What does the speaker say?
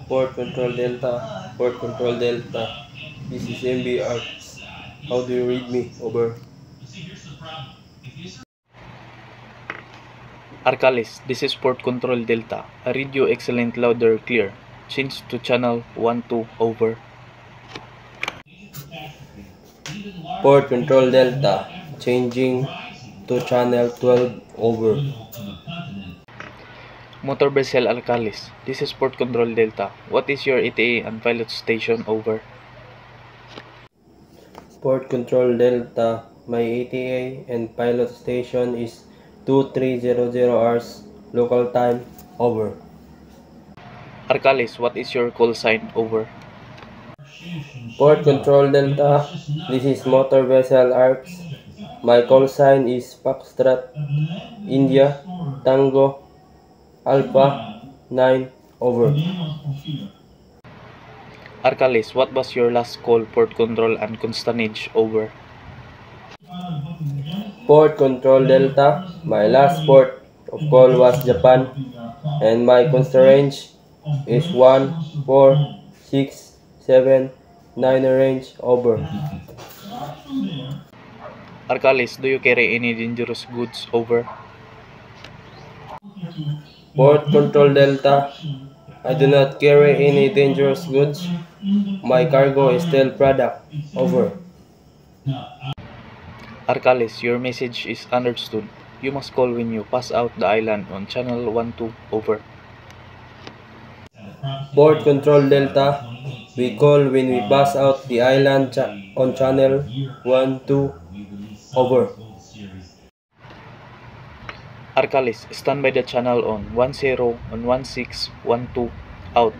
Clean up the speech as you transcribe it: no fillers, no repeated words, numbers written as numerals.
Port Control Delta, Port Control Delta. This is MBR. How do you read me? Over. Arcalis, this is Port Control Delta. I read you excellent, louder, clear. Change to channel 12, over. Port Control Delta. Changing to channel 12, over. Motor vessel Arcalis, this is Port Control Delta. What is your ETA and pilot station, over? Port Control Delta. My ETA and pilot station is 2300 hours local time, over. Arcalis, what is your call sign, over? Port Control Delta. This is motor vessel ARCS. My call sign is Foxtrot India Tango Alpha 9, over. Arcalis, what was your last call, port control and consternage, over? Port Control Delta. My last port of call was Japan, and my constant range is 14679 range, over. Arcalis, do you carry any dangerous goods, over? Port Control Delta. I do not carry any dangerous goods. My cargo is still product, over. Arcalis, your message is understood. You must call when you pass out the island on channel 12, over. Port Control Delta. We call when we pass out the island on channel 12, over. Arcalis, stand by the channel on 10 on 1612, out.